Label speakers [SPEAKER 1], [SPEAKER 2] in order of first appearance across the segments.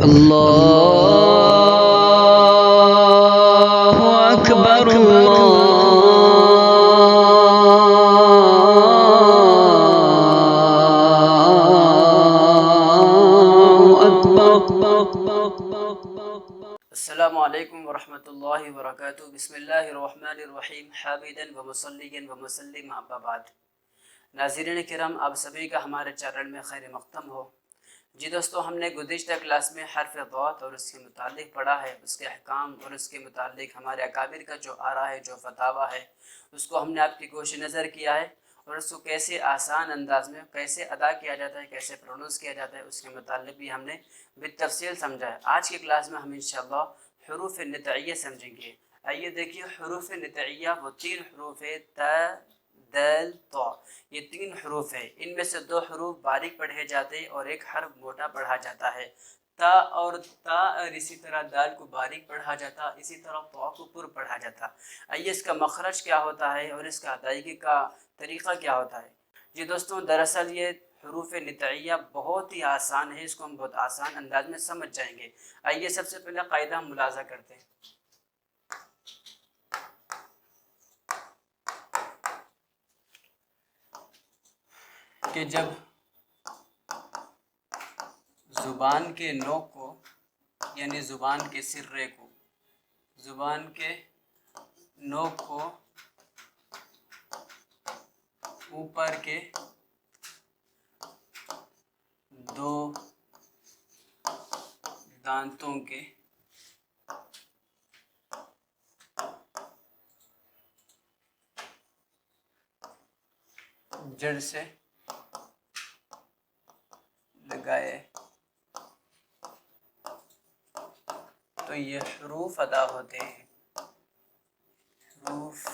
[SPEAKER 1] اللہ اکبر
[SPEAKER 2] السلام علیکم ورحمۃ اللہ وبرکاتہ۔ بسم اللہ الرحمن الرحیم، حامداً و مصلیاً و مسلم اما بعد۔ ناظرین کرام، آپ سبھی کا ہمارے چینل میں خیر مقدم ہو۔ جی دوستو، ہم نے گزشتہ کلاس میں حرف ضاد اور اس کے متعلق پڑھا ہے، اس کے احکام اور اس کے متعلق ہمارے اکابر کا جو آراء ہے، جو فتاویٰ ہے، اس کو ہم نے آپ کی گوش نظر کیا ہے، اور اس کو کیسے آسان انداز میں کیسے ادا کیا جاتا ہے، کیسے پروننس کیا جاتا ہے، اس کے متعلق بھی ہم نے بالتفصیل سمجھا ہے۔ آج کی کلاس میں ہم انشاءاللہ حروف نطعیہ سمجھیں گے۔ آئیے دیکھیے، حروف نطعیہ وہ تین حروف ہے، تا، دال، طا۔ یہ تین حروف ہیں، ان میں سے دو حروف باریک پڑھے جاتے ہیں اور ایک حرف موٹا پڑھا جاتا ہے۔ تا اور اسی طرح دال کو باریک پڑھا جاتا، اسی طرح طا کو پر پڑھا جاتا۔ آئیے اس کا مخرج کیا ہوتا ہے اور اس کا ادائیگی کا طریقہ کیا ہوتا ہے۔ جی دوستوں، دراصل یہ حروف نطعیہ بہت ہی آسان ہے، اس کو ہم بہت آسان انداز میں سمجھ جائیں گے۔ آئیے سب سے پہلے قاعدہ ہم ملاحظہ کرتے ہیں کہ جب زبان کے نوک کو، یعنی زبان کے سرے کو، زبان کے نوک کو اوپر کے دو دانتوں کے جڑ سے لگائے تو یہ حروف ادا ہوتے ہیں۔ حروف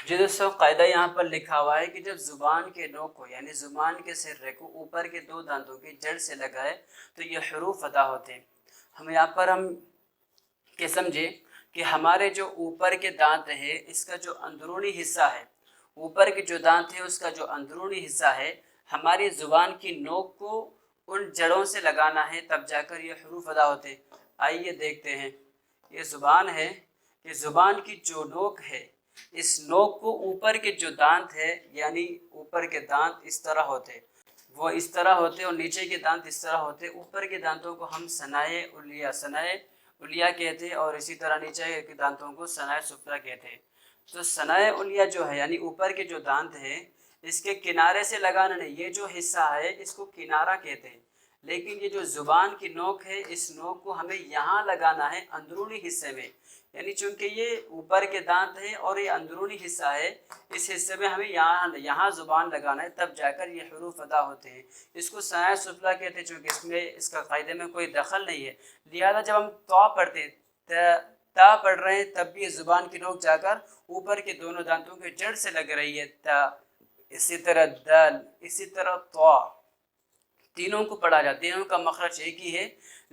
[SPEAKER 2] جی دوستوں، قاعدہ یہاں پر لکھا ہوا ہے کہ جب زبان کے نوک کو، یعنی زبان کے سرے کو اوپر کے دو دانتوں کی جڑ سے لگائے تو یہ حروف ادا ہوتے ہیں۔ ہم یہاں پر کہ سمجھے کہ ہمارے جو اوپر کے دانت ہے، اس کا جو اندرونی حصہ ہے، اوپر کے جو دانت ہے اس کا جو اندرونی حصہ ہے، ہماری زبان کی نوک کو ان جڑوں سے لگانا ہے، تب جا کر یہ حروف ادا ہوتے ہیں۔ آئیے دیکھتے ہیں، یہ زبان ہے، کہ زبان کی جو نوک ہے، اس نوک کو اوپر کے جو دانت ہے، یعنی اوپر کے دانت اس طرح ہوتے، وہ اس طرح ہوتے، اور نیچے کے دانت اس طرح ہوتے۔ اوپر کے دانتوں کو ہم ثنائے علیہ کہتے، اور اسی طرح نیچے کے دانتوں کو ثنائے سفلی کہتے۔ تو ثنائے علیہ جو ہے، یعنی اوپر کے جو دانت ہے، اس کے کنارے سے لگانا نہیں، یہ جو حصہ ہے اس کو کنارہ کہتے ہیں، لیکن یہ جو زبان کی نوک ہے، اس نوک کو ہمیں یہاں لگانا ہے، اندرونی حصے میں، یعنی چونکہ یہ اوپر کے دانت ہے اور یہ اندرونی حصہ ہے، اس حصے میں ہمیں یہاں زبان لگانا ہے، تب جا کر یہ حروف ادا ہوتے ہیں۔ اس کو ثنائے سفلی کہتے ہیں، چونکہ اس کا قاعدے میں کوئی دخل نہیں ہے۔ لہذا جب ہم طا پڑھتے ہیں، تا پڑھ رہے ہیں، تب بھی زبان کی نوک جا کر اوپر کے دونوں دانتوں کے جڑ سے لگ رہی ہے، تا، اسی طرح دال، اسی طرح طا، تینوں کو پڑھا جاتا ہے، تینوں کا مخرج ایک ہی ہے،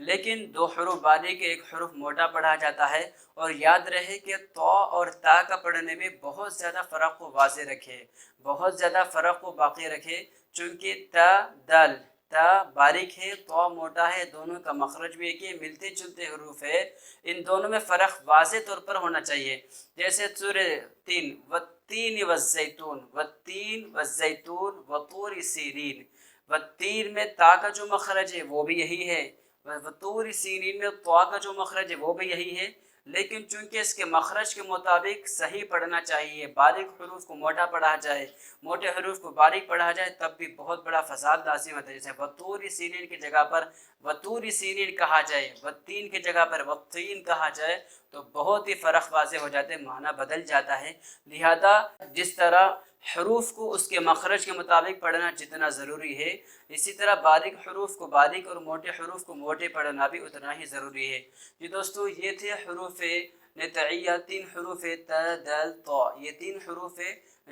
[SPEAKER 2] لیکن دو حروف باریک، ایک حروف موٹا پڑھا جاتا ہے۔ اور یاد رہے کہ طا اور تا کا پڑھنے میں بہت زیادہ فرق کو واضح رکھے، بہت زیادہ فرق کو باقی رکھے، چونکہ تا، دال، تا باریک ہے، طا موٹا ہے، دونوں کا مخرج بھی ایک ہی، ملتے جلتے حروف ہے، ان دونوں میں فرق واضح طور پر ہونا چاہیے۔ جیسے سورہ تین، والتین والزیتون، والتین والزیتون وطور سینین، والتین میں تا کا جو مخرج ہے وہ بھی یہی ہے، وطور سینین میں طا کا جو مخرج ہے وہ بھی یہی ہے، لیکن چونکہ اس کے مخرج کے مطابق صحیح پڑھنا چاہیے، باریک حروف کو موٹا پڑھا جائے، موٹے حروف کو باریک پڑھا جائے، تب بھی بہت بڑا فساد لازم ہوتا ہے۔ جیسے وطور سینین کی جگہ پر وطور سینین کہا جائے، والتین کی جگہ پر والتین کہا جائے، تو بہت ہی فرق واضح ہو جاتے ہیں، معنی بدل جاتا ہے۔ لہذا جس طرح حروف کو اس کے مخرج کے مطابق پڑھنا جتنا ضروری ہے، اسی طرح باریک حروف کو باریک اور موٹے حروف کو موٹے پڑھنا بھی اتنا ہی ضروری ہے۔ جی دوستو، یہ تھے حروف نطعیہ، تین حروف تا، دال، طا، یہ تین حروف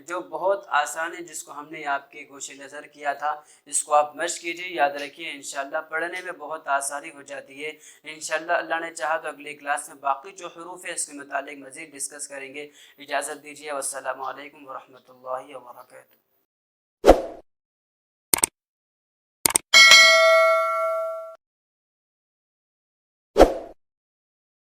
[SPEAKER 2] جو بہت آسان ہے، جس کو ہم نے آپ کے گوش نظر کیا تھا۔ اس کو آپ مشق کیجیے، یاد رکھیے، انشاءاللہ پڑھنے میں بہت آسانی ہو جاتی ہے۔ انشاءاللہ اللہ نے چاہا تو اگلی کلاس میں باقی جو حروف ہے اس کے متعلق مزید ڈسکس کریں گے۔ اجازت دیجیے، والسلام علیکم ورحمۃ اللہ وبرکاتہ۔